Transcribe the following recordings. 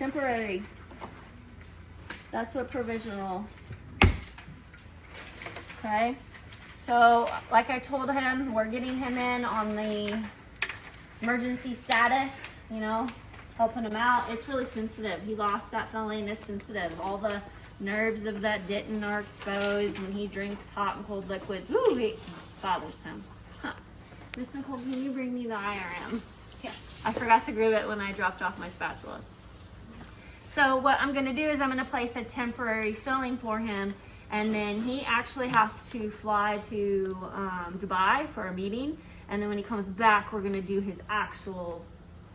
Temporary. That's what provisional. Okay. So, like I told him, we're getting him in on the emergency status, you know, helping him out. It's really sensitive. He lost that filling. It's sensitive. All the nerves of that dentin are exposed when he drinks hot and cold liquids. Ooh, it bothers him. Huh. Miss Nicole, can you bring me the IRM? Yes. I forgot to grab it when I dropped off my spatula. So what I'm going to do is I'm going to place a temporary filling for him, and then he actually has to fly to Dubai for a meeting, and then when he comes back, we're going to do his actual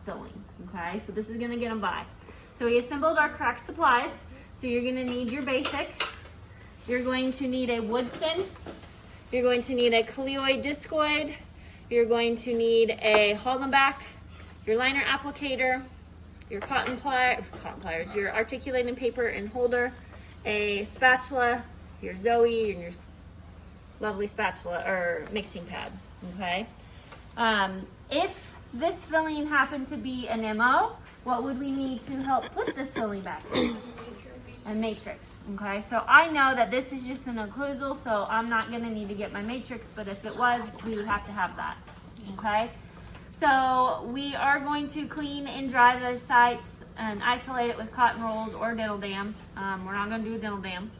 filling. Okay, so this is going to get him by. So we assembled our correct supplies. So you're going to need your basic. You're going to need a Woodson. You're going to need a colloid discoid. You're going to need a Hollenbach, your liner applicator, your cotton pliers, your articulating paper and holder, a spatula, your Zoe, and your lovely spatula or mixing pad. Okay. If this filling happened to be an MO, what would we need to help put this filling back in? A matrix. Okay, so I know that this is just an occlusal, so I'm not going to need to get my matrix, but if it was, we would have to have that. Okay, so we are going to clean and dry the sites and isolate it with cotton rolls or dental dam. We're not going to do a dental dam.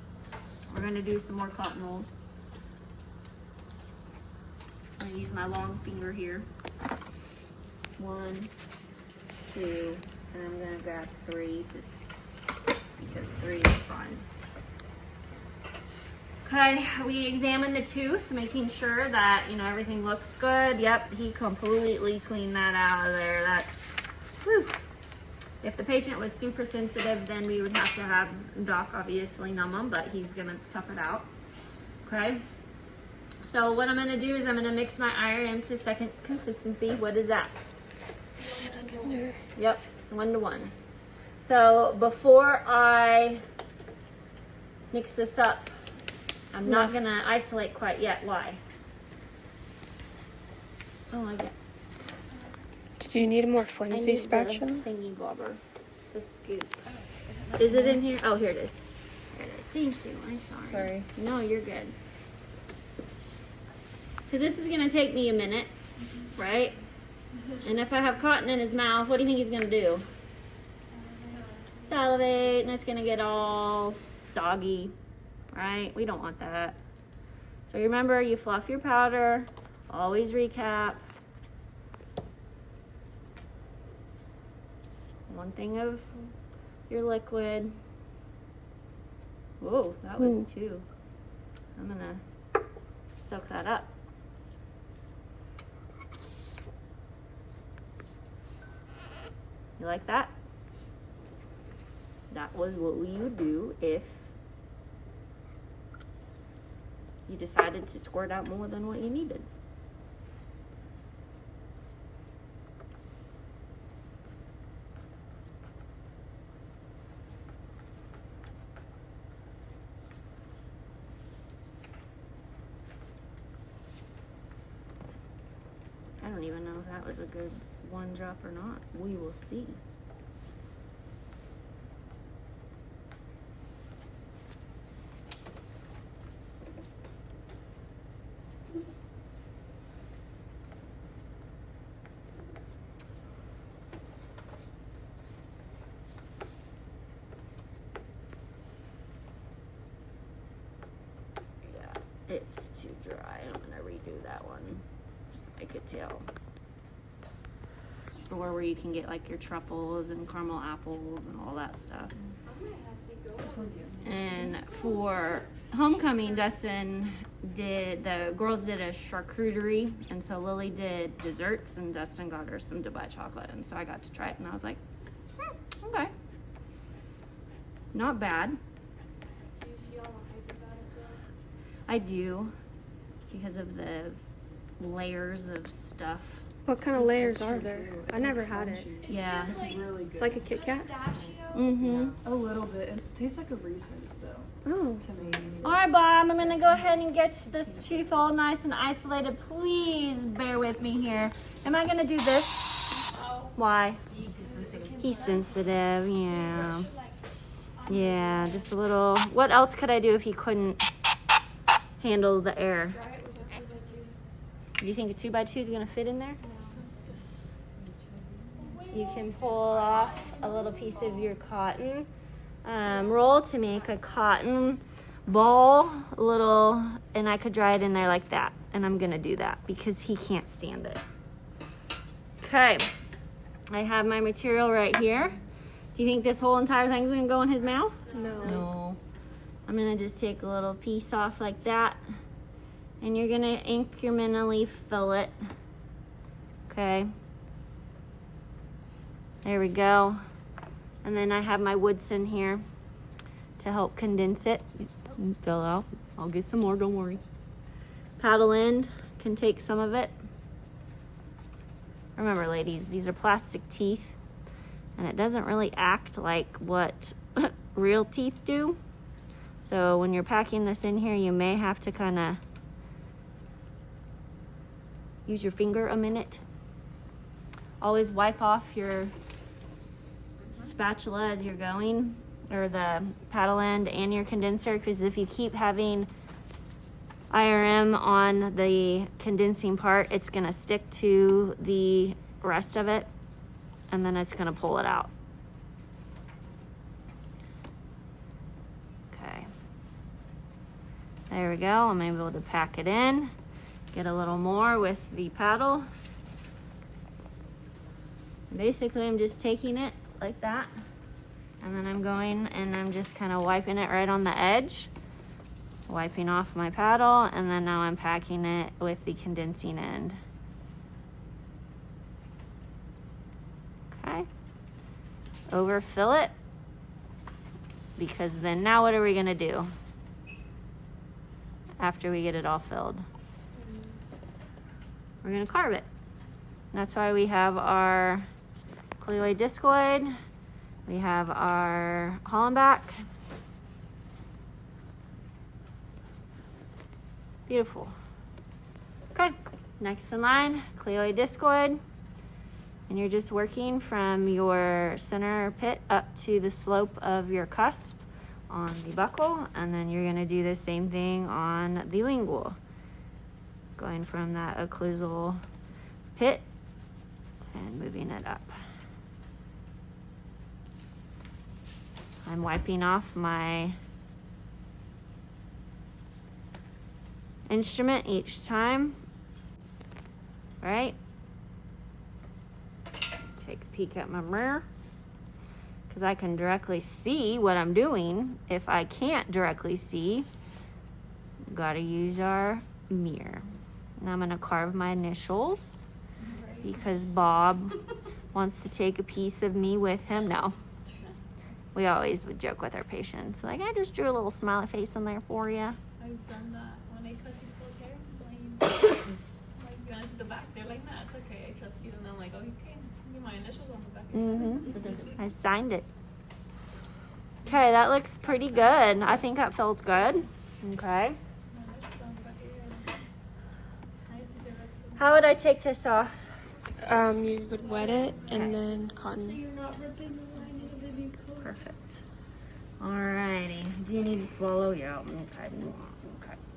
We're going to do some more cotton rolls. I'm going to use my long finger here. 1, 2, and I'm going to grab 3 because 3 is fine. Okay, we examined the tooth, making sure that, you know, everything looks good. Yep, he completely cleaned that out of there. That's, whew. If the patient was super sensitive, then we would have to have doc obviously numb him, but he's gonna tough it out. Okay, so what I'm gonna do is I'm gonna mix my iron to second consistency. What is that? 1 Yep, 1 to 1. So before I mix this up, I'm not gonna isolate quite yet. Why? Oh, I get. Do you need a more I flimsy need spatula? the thingy bobber, the scoop. Is it in here? Oh, here it is. Here it is. Thank you. I'm sorry. Sorry. No, you're good. Because this is gonna take me a minute, right? And if I have cotton in his mouth, what do you think he's gonna do? Salivate, and it's gonna get all soggy, right? We don't want that. So remember, you fluff your powder, always recap. 1 thing of your liquid. Whoa, that was 2. I'm gonna soak that up. You like that? That was what we would do if you decided to squirt out more than what you needed. I don't even know if that was a good 1 drop or not. We will see. It's too dry. I'm gonna redo that one. I could tell. Store where you can get like your truffles and caramel apples and all that stuff. And for homecoming, the girls did a charcuterie, and so Lily did desserts, and Dustin got her some Dubai chocolate, and so I got to try it, and I was like, okay, not bad. Do you see all the hype about it though? I do, because of the layers of stuff. What kind of layers are there? I never had it. Yeah. It's It's like really good. It's like a Kit Kat? pistachio. Mm-hmm. A little bit. It tastes like a Reese's though, Oh. to me. All right, Bob, I'm gonna go ahead and get this tooth all nice and isolated. Please bear with me here. Am I gonna do this? Oh. Why? It's sensitive. He's sensitive, yeah. Yeah, just a little. What else could I do if he couldn't handle the air? Try it with a 2x2. Do you think a 2x2 is gonna fit in there? You can pull off a little piece of your cotton roll to make a cotton ball, and I could dry it in there like that. And I'm gonna do that because he can't stand it. Okay, I have my material right here. Do you think this whole entire thing's gonna go in his mouth? No. I'm gonna just take a little piece off like that, and you're gonna incrementally fill it. Okay. There we go. And then I have my Woodson here to help condense it. Fill out. I'll get some more, don't worry. Paddle end can take some of it. Remember, ladies, these are plastic teeth, and it doesn't really act like what real teeth do. So when you're packing this in here, you may have to kind of use your finger a minute. Always wipe off your spatula as you're going, or the paddle end and your condenser, because if you keep having IRM on the condensing part, it's going to stick to the rest of it, and then it's going to pull it out. Okay. There we go. I'm able to pack it in. Get a little more with the paddle. Basically, I'm just taking it like that, and then I'm going and I'm just kind of wiping it right on the edge, wiping off my paddle, and then now I'm packing it with the condensing end. Okay. Overfill it, because then now what are we gonna do after we get it all filled? We're gonna carve it. That's why we have our cleoid discoid, we have our Hollenbach. Beautiful. Okay, next in line, cleoid discoid. And you're just working from your center pit up to the slope of your cusp on the buckle, and then you're gonna do the same thing on the lingual. Going from that occlusal pit and moving it up. I'm wiping off my instrument each time, right? Take a peek at my mirror, because I can directly see what I'm doing. If I can't directly see, gotta use our mirror. Now I'm gonna carve my initials, because Bob wants to take a piece of me with him. No. We always would joke with our patients, like, I just drew a little smiley face on there for you. I've done that when I cut people's hair. Like guys at the back, they're like, nah, it's okay, I trust you. And I'm like, oh, you can do my initials on the back. I signed it. Okay, that looks pretty good. I think that feels good. Okay. How would I take this off? You would wet it and Okay. then cotton. You're not ripping the lining of the new coat. Perfect. Alrighty. Do you need to swallow? Yeah. Okay.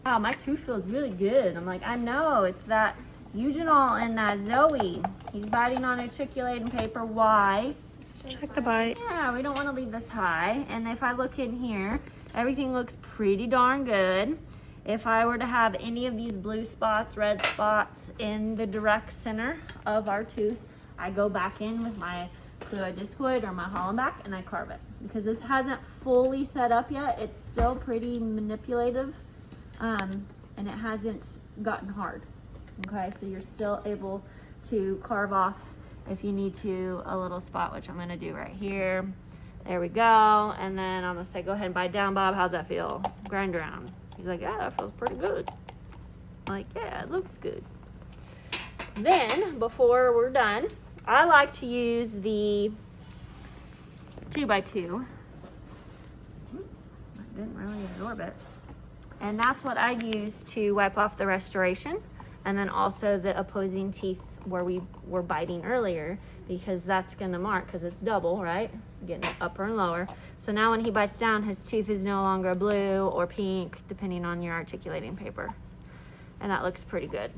Wow, my tooth feels really good. I'm like, I know. It's that eugenol and that Zoe. He's biting on articulating paper. Why? Check the bite. Yeah, we don't want to leave this high. And if I look in here, everything looks pretty darn good. If I were to have any of these blue spots, red spots in the direct center of our tooth, I go back in with my cleoid discoid or my Hollenbach and I carve it. Because this hasn't fully set up yet, it's still pretty manipulative, and it hasn't gotten hard. Okay, so you're still able to carve off, if you need to, a little spot, which I'm gonna do right here. There we go. And then I'm gonna say, go ahead and bite down, Bob. How's that feel? Grind around. He's like, yeah, that feels pretty good. I'm like, yeah, it looks good. Then, before we're done, I like to use the 2x2. I didn't really absorb it. And that's what I use to wipe off the restoration, and then also the opposing teeth where we were biting earlier, because that's gonna mark, because it's double, right? Getting it upper and lower. So now when he bites down, his tooth is no longer blue or pink, depending on your articulating paper. And that looks pretty good.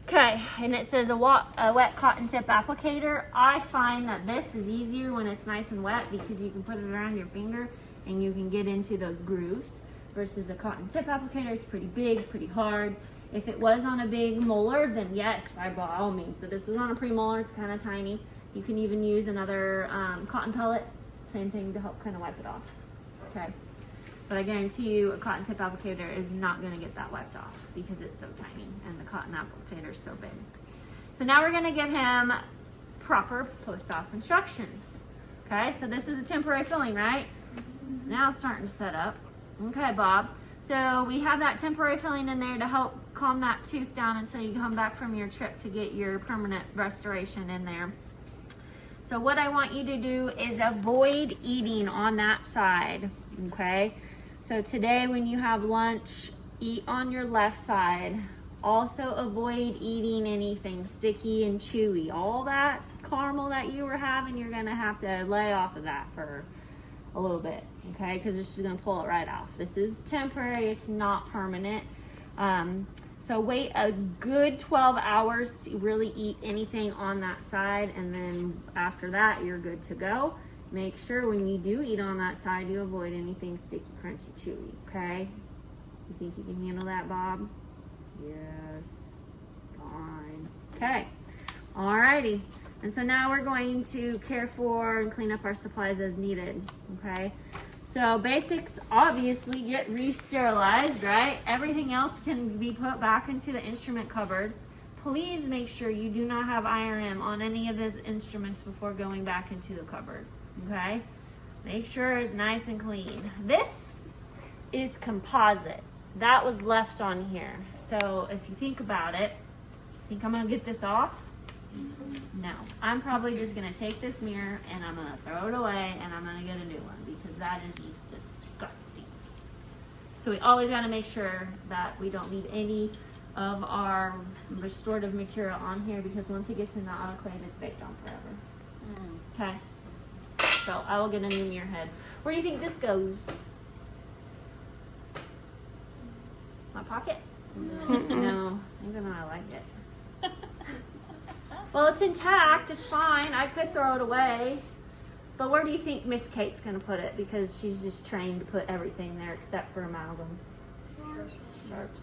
Okay, and it says a wet cotton tip applicator. I find that this is easier when it's nice and wet, because you can put it around your finger and you can get into those grooves, versus a cotton tip applicator is pretty big, pretty hard. If it was on a big molar, then yes, by all means, but this is on a premolar, it's kind of tiny. You can even use another cotton pellet, same thing, to help kind of wipe it off. Okay, but I guarantee you a cotton tip applicator is not going to get that wiped off, because it's so tiny and the cotton applicator is so big. So now we're going to give him proper post-op instructions. Okay, so this is a temporary filling, right? It's now starting to set up. Okay, Bob. So we have that temporary filling in there to help calm that tooth down until you come back from your trip to get your permanent restoration in there. So what I want you to do is avoid eating on that side, okay? So today when you have lunch, eat on your left side. Also avoid eating anything sticky and chewy. All that caramel that you were having, you're gonna have to lay off of that for a little bit, okay? Because it's just gonna pull it right off. This is temporary, it's not permanent. So wait a good 12 hours to really eat anything on that side, and then after that, you're good to go. Make sure when you do eat on that side, you avoid anything sticky, crunchy, chewy, okay? You think you can handle that, Bob? Yes, fine. Okay, alrighty. And so now we're going to care for and clean up our supplies as needed, okay? So basics obviously get re-sterilized, right? Everything else can be put back into the instrument cupboard. Please make sure you do not have IRM on any of those instruments before going back into the cupboard, okay? Make sure it's nice and clean. This is composite. That was left on here. So if you think about it, think I'm gonna get this off? No, I'm probably just gonna take this mirror and I'm gonna throw it away and I'm gonna get a new one, because that is just disgusting. So we always gotta make sure that we don't leave any of our restorative material on here, because once it gets in the autoclave, it's baked on forever. Okay, so I will get a new mirror head. Where do you think this goes? My pocket? No, even though I like it. Well, it's intact, it's fine. I could throw it away. But where do you think Miss Kate's gonna put it? Because she's just trained to put everything there except for amalgam. Sharps.